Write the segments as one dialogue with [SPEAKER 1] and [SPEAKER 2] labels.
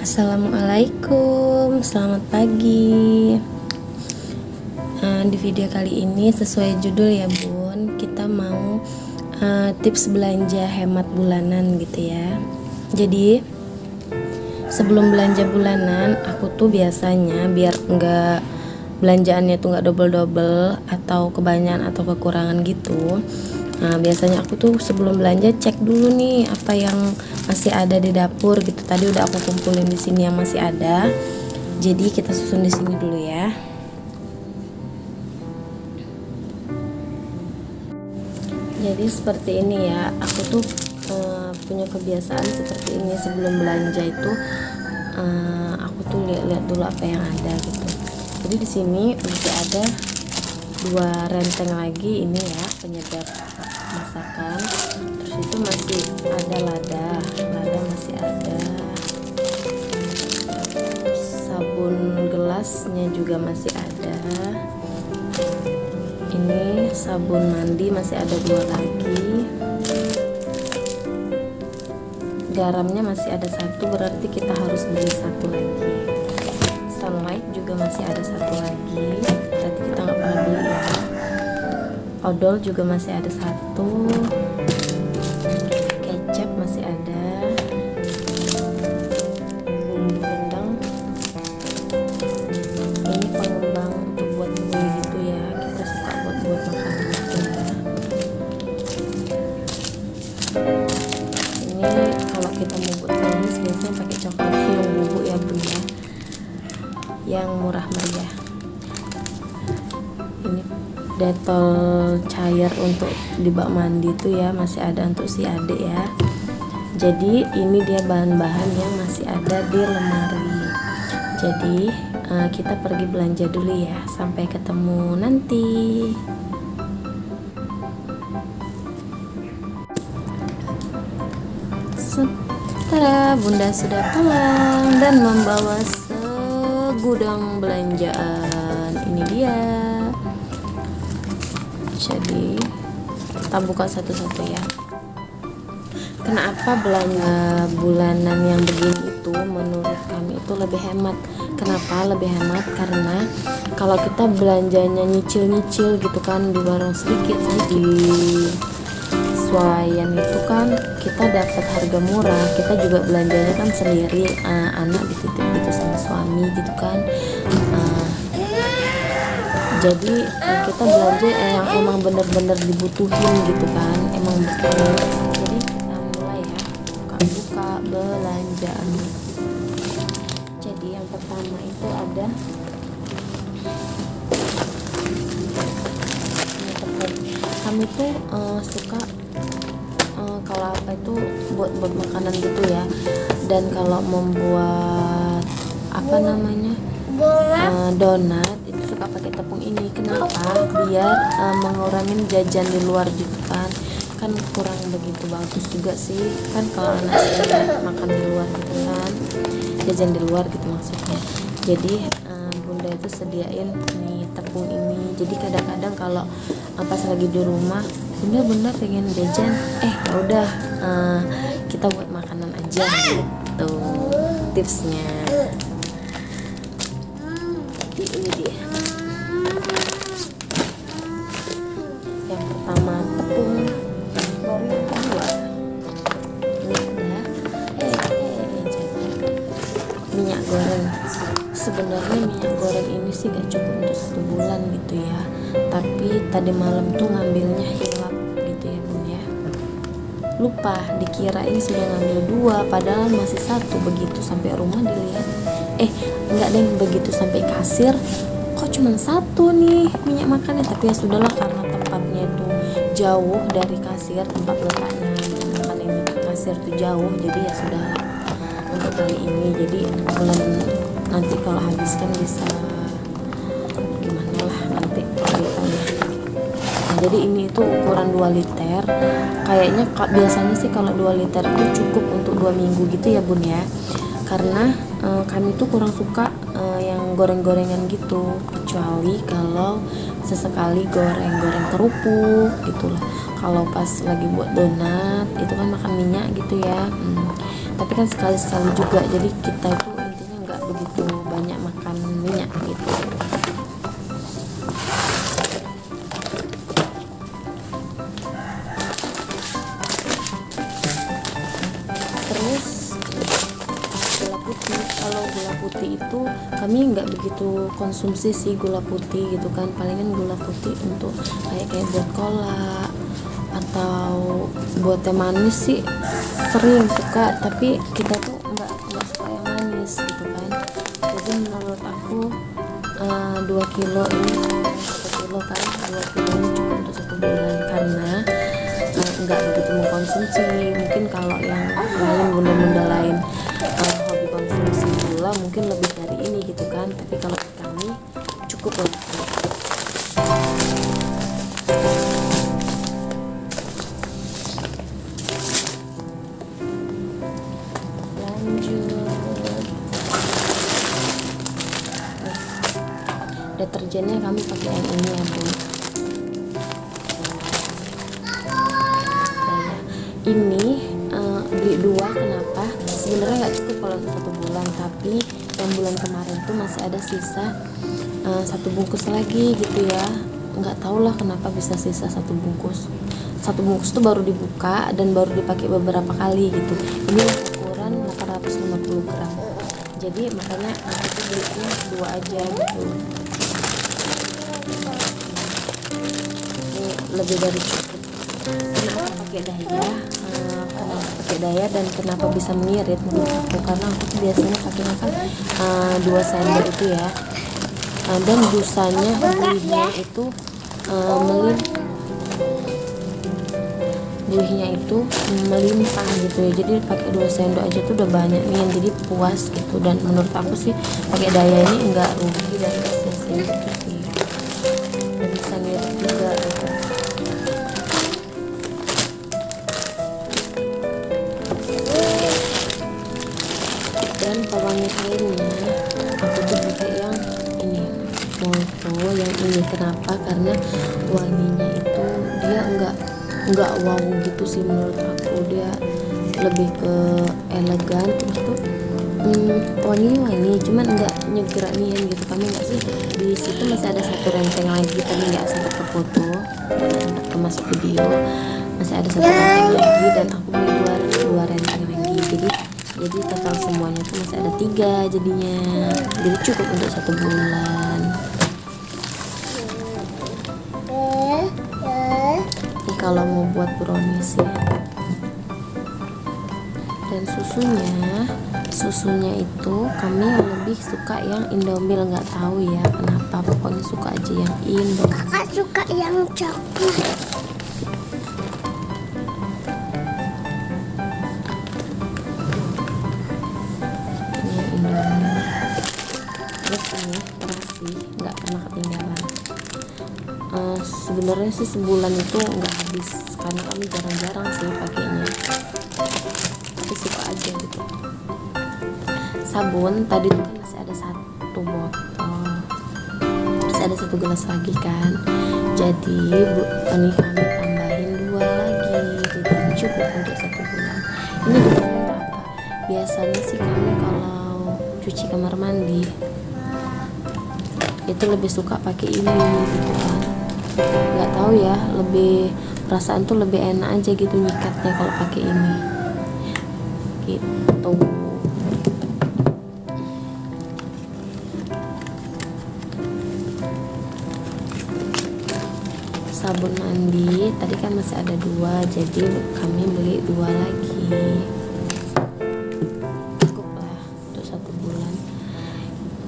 [SPEAKER 1] Assalamualaikum, selamat pagi. Di video kali ini sesuai judul ya bun, kita mau tips belanja hemat bulanan gitu ya. Jadi sebelum belanja bulanan, aku tuh biasanya biar enggak belanjaannya tuh nggak double-double atau kebanyakan atau kekurangan gitu. Nah, biasanya aku tuh sebelum belanja cek dulu nih apa yang masih ada di dapur gitu. Tadi udah aku kumpulin di sini yang masih ada. Jadi kita susun di sini dulu ya. Jadi seperti ini ya. Aku tuh punya kebiasaan seperti ini sebelum belanja itu. Aku tuh lihat dulu apa yang ada gitu. Jadi di sini masih ada 2 renteng lagi ini ya, penyedap masakan. Terus itu masih ada lada masih ada, sabun gelasnya juga masih ada, ini sabun mandi masih ada 2 lagi, garamnya masih ada 1, berarti kita harus beli 1 lagi. Sunlight juga masih ada 1 lagi, berarti kita nggak pernah beli ya. Odol juga masih ada 1, kecap masih ada, bumbu rendang, ini pengembang untuk buat kue gitu ya, kita suka buat makanan gitu ya. Ini kalau kita mau buat manis biasanya pakai coklat yang bubuk ya bun ya, yang murah meriah. Ini detol cair untuk di bak mandi itu ya, masih ada untuk si adik ya. Jadi ini dia bahan-bahan yang masih ada di lemari. Jadi kita pergi belanja dulu ya, sampai ketemu nanti. Tada, bunda sudah pulang dan membawa segudang belanjaan. Ini dia. Jadi kita buka satu-satu ya. Kenapa belanja bulanan yang begini itu menurut kami itu lebih hemat? Kenapa lebih hemat? Karena kalau kita belanjanya nyicil-nyicil gitu kan di warung sedikit, di swalayan itu kan kita dapat harga murah, kita juga belanjanya kan sendiri, anak dititip gitu sama suami gitu kan. Jadi kita belanja yang emang bener-bener dibutuhin gitu kan, emang betul. Jadi kita mulai ya, buka belanjaan. Jadi yang pertama itu ada kami tuh suka kalau apa itu buat makanan gitu ya, dan kalau membuat apa namanya donat itu suka pakai tepung ini. Kenapa? Biar mengurangin jajan di luar gitu kan kurang begitu bagus juga sih kan kalau anak saya makan di luar gitu kan, jajan di luar gitu maksudnya. Jadi bunda itu sediain nih tepung ini. Jadi kadang-kadang kalau pas lagi di rumah bunda pengen jajan, ya udah kita buat makanan aja gitu tipsnya. Ini dia yang pertama, tepung nori kedua. Ini ada minyak goreng. Sebenarnya minyak goreng ini sih gak cukup untuk 1 bulan gitu ya, tapi tadi malam tuh ngambilnya hilap gitu ya bun ya, lupa, dikira ini sudah ngambil 2 padahal masih 1. Begitu sampai rumah dilihat enggak deh, begitu sampai kasir kok cuma 1 nih minyak makannya. Tapi ya sudahlah, karena tempatnya itu jauh dari kasir, tempat letaknya makan ini kasir tuh jauh, jadi ya sudah untuk kali ini. Jadi bulan nanti kalau habis kan bisa gimana lah nanti ceritanya. Nah, jadi ini itu ukuran 2 liter. Kayaknya biasanya sih kalau 2 liter itu cukup untuk 2 minggu gitu ya bun ya, karena kami tuh kurang suka yang goreng-gorengan gitu, kecuali kalau sesekali goreng kerupuk gitulah. Kalau pas lagi buat donat itu kan makan minyak gitu ya. tapi kan sekali-sekali juga, jadi kita itu intinya nggak begitu banyak makan minyak gitu. Terus gula putih, kalau gula putih itu kami nggak begitu konsumsi sih gula putih gitu kan, palingan gula putih untuk kayak buat cola atau buat teh manis sih sering suka, tapi kita tuh nggak suka yang manis gitu kan. Jadi menurut aku 2 kilo ini 1 kilo kan, 2 kilo ini cukup untuk 1 bulan karena nggak begitu mengkonsumsi. Mungkin kalau yang lain bunda-bunda lain hobi konsumsi gula mungkin lebih dari ini gitu kan, tapi kalau kami cukup lah. Deterjennya kami pakai yang ini ya Bu. Nah, ini beli 2, kenapa? Sebenarnya nggak cukup kalau 1 bulan, tapi yang bulan kemarin tuh masih ada sisa 1 bungkus lagi gitu ya. Nggak tahu lah kenapa bisa sisa 1 bungkus. 1 bungkus tuh baru dibuka dan baru dipakai beberapa kali gitu. Ini ukuran 850 gram. Jadi makanya aku belinya 2 aja gitu. Lebih dari cukup. Kenapa pakai daya? Kenapa pakai daya dan kenapa bisa mengirit menurut aku? Karena aku tuh biasanya pakainya kan 2 sendok itu ya. Dan busanya buihnya itu buihnya itu melimpah gitu ya. Jadi pakai 2 sendok aja tuh udah banyak nih, jadi puas gitu. Dan menurut aku sih pakai daya ini enggak rugi dan enggak sia-sia gitu sih. Dan bisa ngirit juga gitu. Dan pewangi kainnya aku tuh pakai yang ini Molto yang ini. Kenapa? Karena wanginya itu dia enggak wow gitu sih menurut aku, dia lebih ke elegan. Terus tuh wangi cuman enggak nyegeranian gitu. Kami enggak sih, di situ masih ada 1 renteng lagi, tadi enggak sempat ke foto dan termasuk video, masih ada 1 renteng lagi dan aku beli 2 renteng lagi, jadi total semuanya tuh masih ada 3 jadinya, jadi cukup untuk 1 bulan. Ini kalau mau buat brownies ya. Dan susunya itu kami lebih suka yang Indomil, nggak tahu ya kenapa, pokoknya suka aja yang Indomil.
[SPEAKER 2] Kakak suka yang coklat.
[SPEAKER 1] Terus ini terasi nggak pernah ketinggalan. Sebenarnya sih sebulan itu nggak habis karena kami jarang-jarang sih pakainya, tapi suka aja gitu. Sabun tadi tuh kan masih ada 1 botol, masih ada 1 gelas lagi kan, jadi ini kami tambahin 2 lagi, jadi cukup untuk 1 bulan. Ini gunanya untuk apa? Biasanya sih kami kalau cuci kamar mandi itu lebih suka pakai ini gitu kan, nggak tahu ya, lebih perasaan tuh lebih enak aja gitu nyikatnya kalau pakai ini gitu. Sabun mandi tadi kan masih ada 2, jadi kami beli 2 lagi, cukup lah untuk 1 bulan.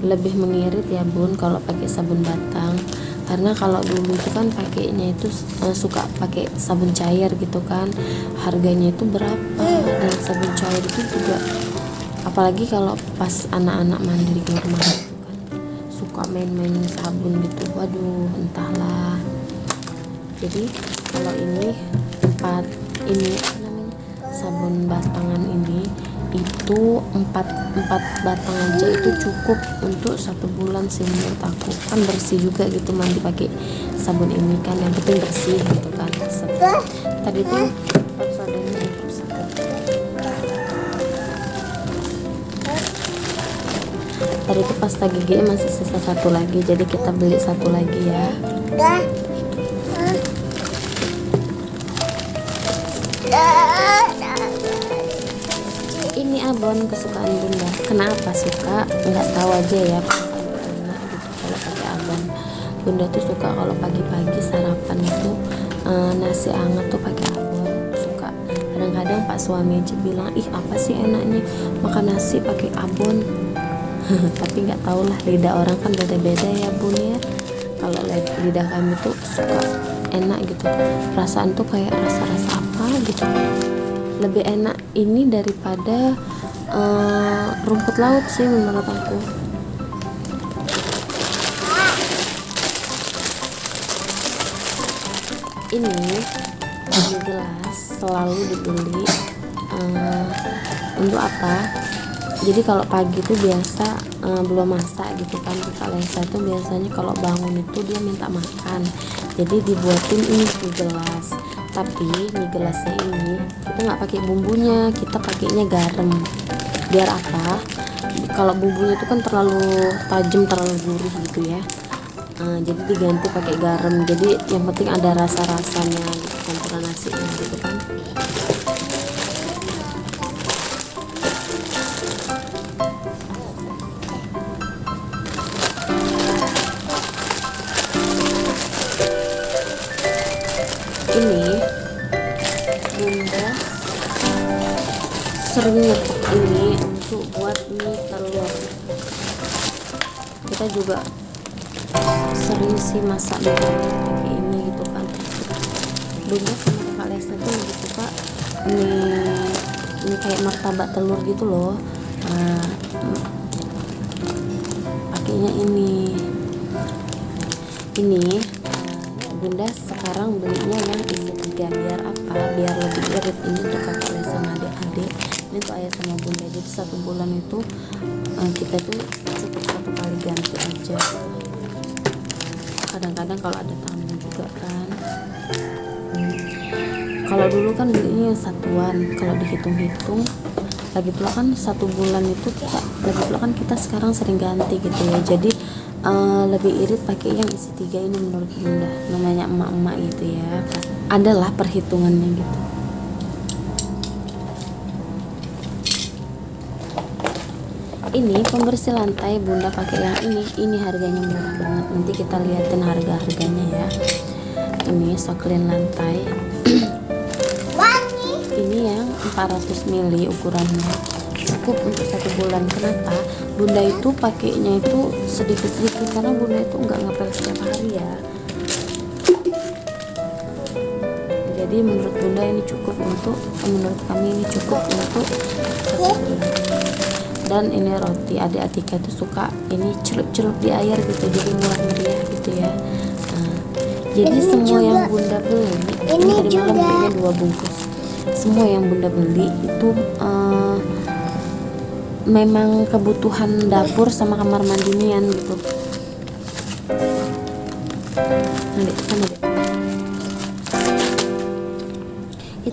[SPEAKER 1] Lebih mengirit ya Bun kalau pakai sabun batang, karena kalau dulu itu kan pakainya itu suka pakai sabun cair gitu kan, harganya itu berapa, dan sabun cair itu juga apalagi kalau pas anak-anak mandi di kamar mandi itu kan suka main-main sabun gitu, waduh entahlah. Jadi kalau ini ini apa namanya, sabun batangan ini itu 4 batang aja itu cukup untuk 1 bulan sih menurut aku. Kan bersih juga gitu mandi pakai sabun ini kan, yang penting bersih gitu kan. Tadi tuh sodanya untuk 1. tadi tuh pasta gigi masih sisa satu lagi, jadi kita beli satu lagi ya. Ini abon kesukaan bunda. Kenapa suka? Nggak tahu aja ya, enak gitu kalau pakai abon. Bunda tuh suka kalau pagi-pagi sarapan itu nasi hangat tuh pakai abon, suka. Kadang-kadang pak suami aja bilang, ih apa sih enaknya makan nasi pakai abon. Tapi nggak tahu lah, lidah orang kan beda-beda ya bun ya. Kalau lidah kami tuh suka enak gitu, perasaan tuh kayak rasa-rasa apa gitu, lebih enak ini daripada rumput laut sih menurut aku. Ini di gelas selalu dibeli untuk apa? Jadi kalau pagi itu biasa belum masak gitu kan, Kak Lesa itu biasanya kalau bangun itu dia minta makan, jadi dibuatin ini di gelas. Tapi di gelasnya ini kita nggak pakai bumbunya, kita pakainya garam. Biar apa? Kalau bumbunya itu kan terlalu tajam, terlalu gurih gitu ya. Jadi diganti pakai garam. Jadi yang penting ada rasa-rasanya gitu, campuran nasinya gitu kan. Ini bunda sering nyetok ini untuk buat mie telur. Kita juga sering sih masak mie telur pakai ini gitu kan. Bunda sama Kak Lesa tuh lebih suka mie kayak martabak telur gitu loh. Pakainya ini bunda sekarang belinya yang isi 3. Biar apa? Biar lebih irit. Ini untuk kakak Lesa sama adik-adik, ini tuh ayah sama bunda. Jadi 1 bulan itu kita tuh cukup 1 kali ganti aja. Kadang-kadang kalau ada tamu juga kan. Kalau dulu kan belinya satuan, kalau dihitung-hitung lagi pula kan 1 bulan itu lagi pula kan kita sekarang sering ganti gitu ya. Jadi lebih irit pakai yang isi 3 ini menurut bunda. Namanya emak-emak gitu ya, adalah perhitungannya gitu. Ini pembersih lantai bunda pakai yang ini harganya murah banget. Nanti kita liatin harga-harganya ya. Ini Soklin lantai. Ini yang 400 ml ukurannya, cukup untuk 1 bulan. Kenapa? Bunda itu pakainya itu sedikit-sedikit karena bunda itu nggak ngepel setiap hari ya. Jadi menurut bunda ini cukup untuk, menurut kami ini cukup untuk 1 bulan. Dan ini roti, adik Atika itu suka ini celup-celup di air gitu, jadi murah meriah gitu ya. Jadi ini semua juga, yang bunda beli ini tadi malam belinya 2 bungkus. Semua yang bunda beli itu memang kebutuhan dapur sama kamar mandian gitu.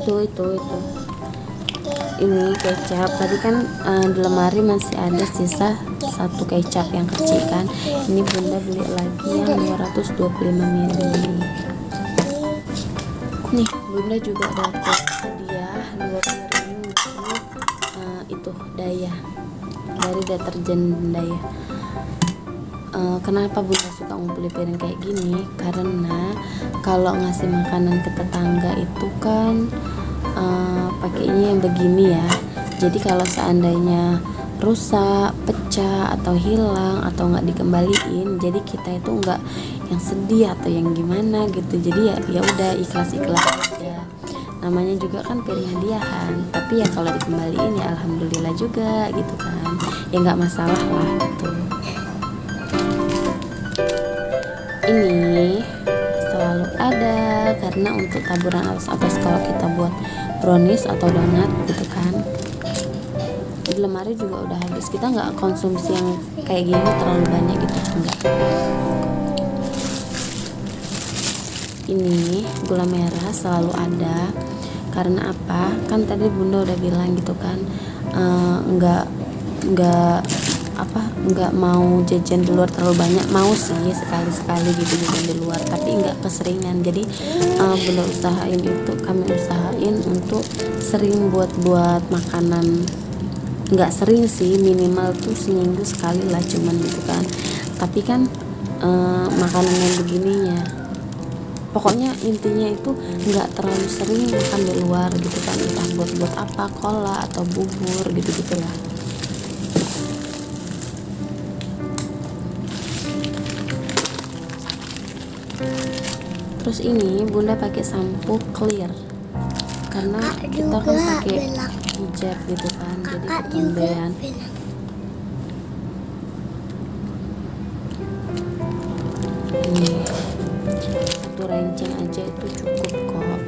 [SPEAKER 1] Itu ini kecap tadi kan di lemari masih ada sisa 1 kecap yang kecil kan. Ini bunda beli lagi yang 225 ml. Nih bunda juga dapat hadiah 2 piring itu Daya dari deterjen Daya. Kenapa bunda suka ngumpulin piring kayak gini? Karena kalau ngasih makanan ke tetangga itu kan pakainya yang begini ya. Jadi kalau seandainya rusak, pecah atau hilang atau nggak dikembaliin, jadi kita itu nggak yang sedih atau yang gimana gitu. Jadi ya udah ikhlas aja. Namanya juga kan piring hadiahan. Tapi ya kalau dikembaliin ya alhamdulillah juga gitu kan. Ya nggak masalah lah gitu. Ini selalu ada karena untuk taburan atas kalau kita buat brownies atau donat gitu kan. Di lemari juga udah habis. Kita nggak konsumsi yang kayak gini terlalu banyak gitu, enggak. Ini gula merah selalu ada karena apa? Kan tadi bunda udah bilang gitu kan, nggak nggak mau jajan di luar terlalu banyak, mau sih sekali-sekali gitu jajan di luar, tapi nggak keseringan. Jadi kami usahain untuk sering buat makanan, nggak sering sih, minimal tuh seminggu sekali lah cuman gitu kan. Tapi kan makanan yang begininya, pokoknya intinya itu nggak terlalu sering makan di luar gitu kan, entah buat apa, cola atau bubur gitu lah. Terus ini bunda pakai sampo clear karena kita kan pakai hijab gitu kan, jadi ketombean. Ini satu renceng aja itu cukup kok.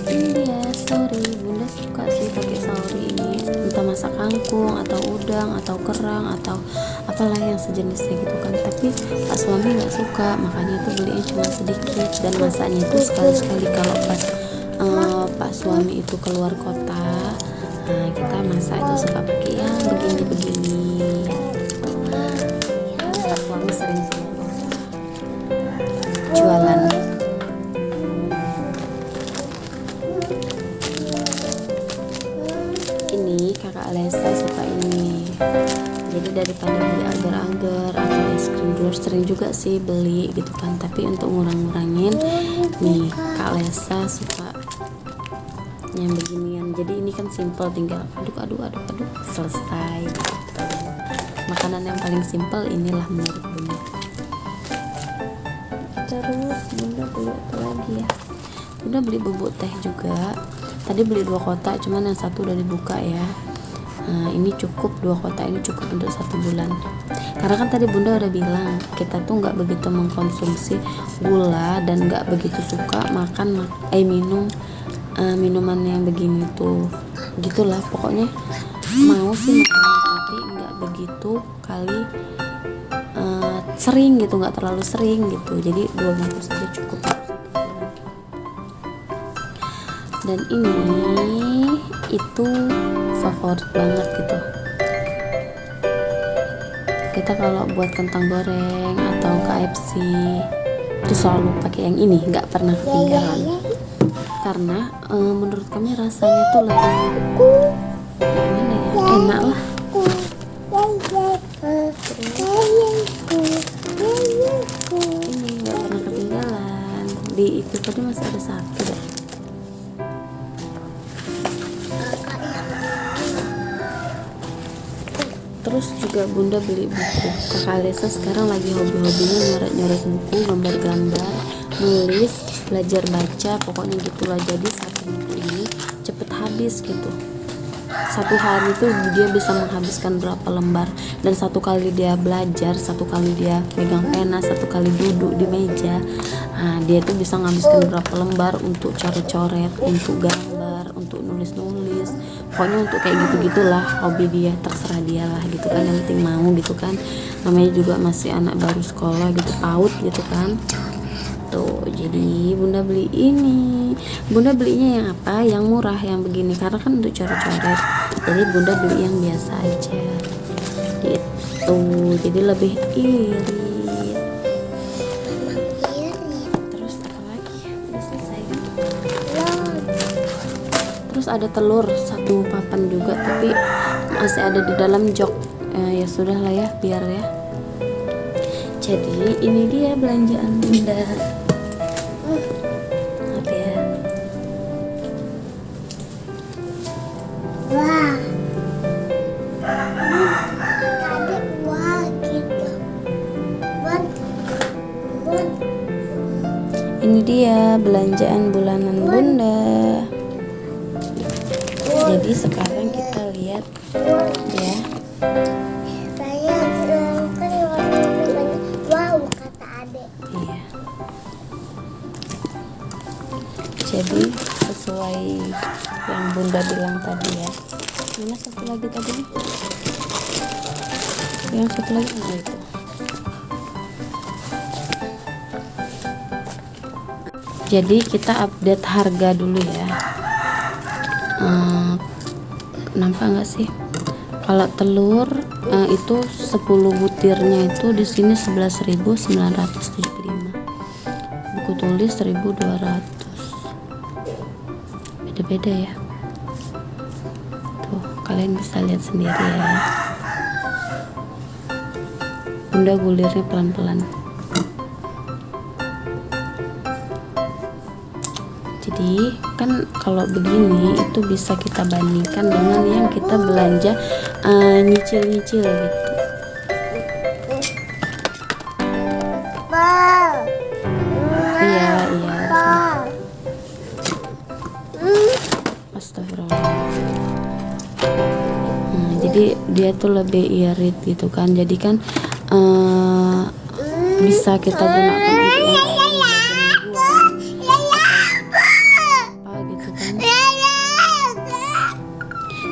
[SPEAKER 1] Dan ini dia sauri, bunda suka sih pakai sauri ini, entah masak kangkung atau udang atau kerang atau apalah yang sejenisnya gitu kan. Tapi pak suami nggak suka, makanya itu belinya cuma sedikit, dan masaknya itu sekali-sekali kalau pas pak suami itu keluar kota. Nah, kita masak itu suka pakai yang begini-begini. Pak suami sering jualan. Ini kakak Lesa suka ini. Jadi daripada beli agar-agar atau es krim di luar, sering juga sih beli gitu kan. Tapi untuk ngurang-ngurangin, nih Kak Lesa suka yang beginian. Jadi ini kan simple, tinggal aduk selesai gitu. Makanan yang paling simple inilah menurut bunda. Terus bunda beli apa lagi ya, bunda beli bubuk teh juga. Tadi beli 2 kotak, cuman yang satu udah dibuka ya. Nah, ini cukup, 2 kotak ini cukup untuk 1 bulan. Karena kan tadi bunda udah bilang kita tuh nggak begitu mengkonsumsi gula dan nggak begitu suka makan minum minuman yang begini tuh, gitulah pokoknya. Mau sih makan tapi nggak begitu kali sering gitu, nggak terlalu sering gitu. Jadi 2 bungkus saja cukup untuk 1 bulan. Dan ini itu favorit banget gitu. Kita kalau buat kentang goreng atau KFC itu selalu pakai yang ini, nggak pernah ketinggalan. Karena menurut kami rasanya tuh lebih gimana ya, enak lah. Ini nggak pernah ketinggalan. Di itu tadi masih ada 1 deh. Terus juga bunda beli buku. Kakak Lesa sekarang lagi hobi-hobinya nyoret-nyoret buku, gambar-gambar, nulis, belajar baca, pokoknya gitulah. Jadi 1 buku ini cepet habis gitu. 1 hari tuh dia bisa menghabiskan berapa lembar. Dan 1 kali dia belajar, 1 kali dia pegang pena, 1 kali duduk di meja, nah, dia tuh bisa menghabiskan berapa lembar untuk coret-coret, untuk gambar, untuk nulis-nulis. Pokoknya untuk kayak gitu-gitulah hobi dia, terserah dia lah gitu kan, yang penting mau gitu kan. Namanya juga masih anak baru sekolah gitu, PAUD gitu kan. Tuh, jadi bunda beli ini. Bunda belinya yang apa? Yang murah, yang begini, karena kan untuk coret-coret. Jadi bunda beli yang biasa aja gitu, jadi lebih irit. Terus apa lagi ya? Udah selesai kan? Terus ada telur 1 papan juga, tapi masih ada di dalam jok. Ya sudah lah ya, biar ya. Jadi ini dia belanjaan bunda. Apa ya?
[SPEAKER 2] Wah. Tadi wah gitu.
[SPEAKER 1] Ini dia belanjaan bulanan bunda. Jadi sekarang kita lihat ya.
[SPEAKER 2] Saya kan warna wow kata adek.
[SPEAKER 1] Iya. Jadi sesuai yang bunda bilang tadi ya. Mana satu lagi tadi? Yang satu lagi mana itu? Jadi kita update harga dulu ya. nampak nggak sih? Kalau telur itu 10 butirnya itu di sini 11.975. Buku tulis 1.200. Beda-beda ya. Tuh, kalian bisa lihat sendiri ya. Bunda gulirnya pelan-pelan. Jadi kan kalau begini itu bisa kita bandingkan dengan yang kita belanja nyicil-nyicil gitu. Iya. Astagfirullah. Jadi dia tuh lebih irit gitu kan. Jadi kan bisa kita gunakan untuk yang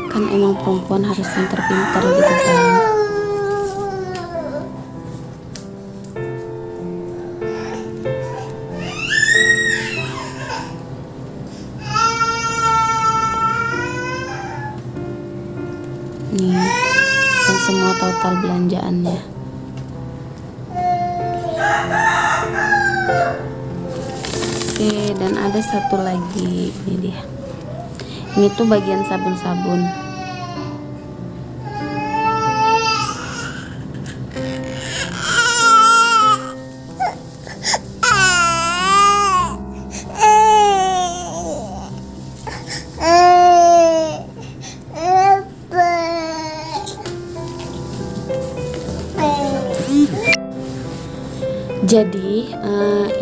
[SPEAKER 1] kan emang perempuan harus pintar-pintar gitu kan. Nih, dan semua total belanjaannya. Oke, dan ada satu lagi, ini dia. Ini tuh bagian sabun-sabun. Jadi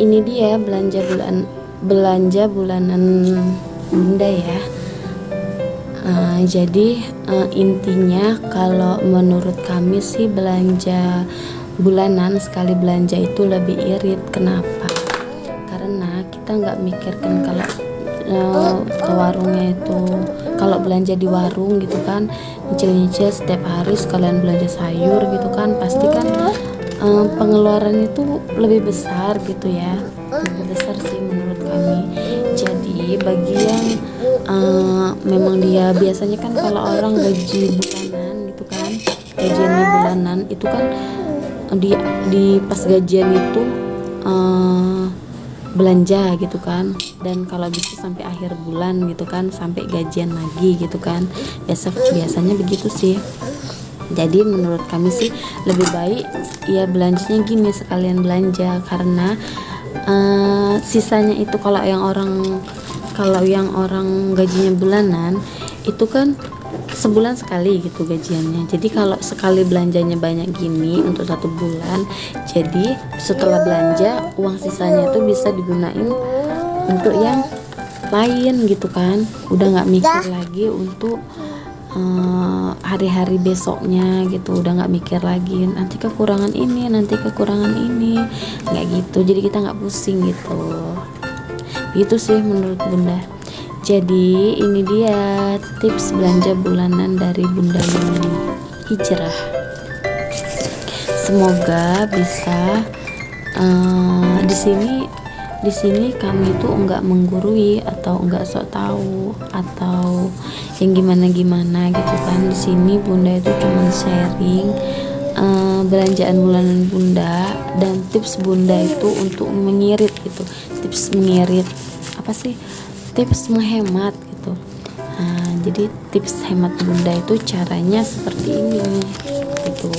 [SPEAKER 1] ini dia belanja bulanan Bunda ya. Jadi intinya kalau menurut kami sih belanja bulanan sekali belanja itu lebih irit. Kenapa? Karena kita nggak mikirkan kalau ke warungnya itu, kalau belanja di warung gitu kan, nyicil-nyicil setiap hari sekalian belanja sayur gitu kan, pasti kan pengeluaran itu lebih besar gitu ya, lebih besar sih menurut kami. Jadi bagi yang memang dia biasanya kan kalau orang gaji bulanan gitu kan, gajiannya bulanan itu kan di pas gajian itu belanja gitu kan, dan kalau bisa sampai akhir bulan gitu kan, sampai gajian lagi gitu kan, biasanya begitu sih. Jadi menurut kami sih lebih baik ya belanjanya gini, sekalian belanja, karena sisanya itu kalau yang orang gajinya bulanan itu kan sebulan sekali gitu gajiannya. Jadi kalau sekali belanjanya banyak gini untuk 1 bulan, jadi setelah belanja uang sisanya itu bisa digunain untuk yang lain gitu kan, udah nggak mikir lagi untuk hari-hari besoknya gitu, udah nggak mikir lagi nanti kekurangan ini nggak gitu. Jadi kita nggak pusing gitu. Itu sih menurut Bunda. Jadi ini dia tips belanja bulanan dari Bunda Yuni Hijrah. Semoga bisa di sini kami tuh enggak menggurui atau enggak sok tahu atau yang gimana gitu kan. Di sini Bunda itu cuma sharing belanjaan bulanan Bunda dan tips Bunda itu untuk mengirit gitu. Tips mengirit apa sih? Tips menghemat gitu. Jadi tips hemat Bunda itu caranya seperti ini gitu.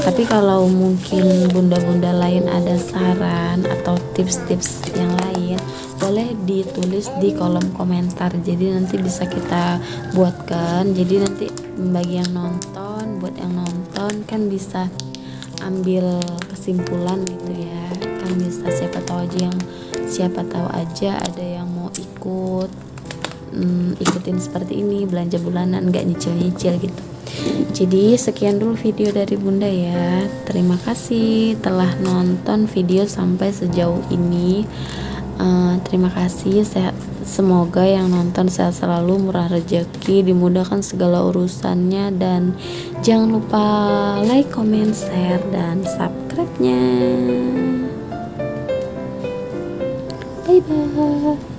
[SPEAKER 1] Tapi kalau mungkin bunda-bunda lain ada saran atau tips-tips yang lain, boleh ditulis di kolom komentar. Jadi nanti bisa kita buatkan. Jadi nanti bagi yang nonton, buat yang nonton kan bisa ambil kesimpulan gitu ya. Kan bisa siapa tahu aja ada yang mau ikutin seperti ini, belanja bulanan nggak nyicil-nyicil gitu. Jadi sekian dulu video dari Bunda ya. Terima kasih telah nonton video sampai sejauh ini. Terima kasih. Semoga yang nonton sehat selalu, murah rezeki, dimudahkan segala urusannya, dan jangan lupa like, comment, share, dan subscribe-nya. Bye bye.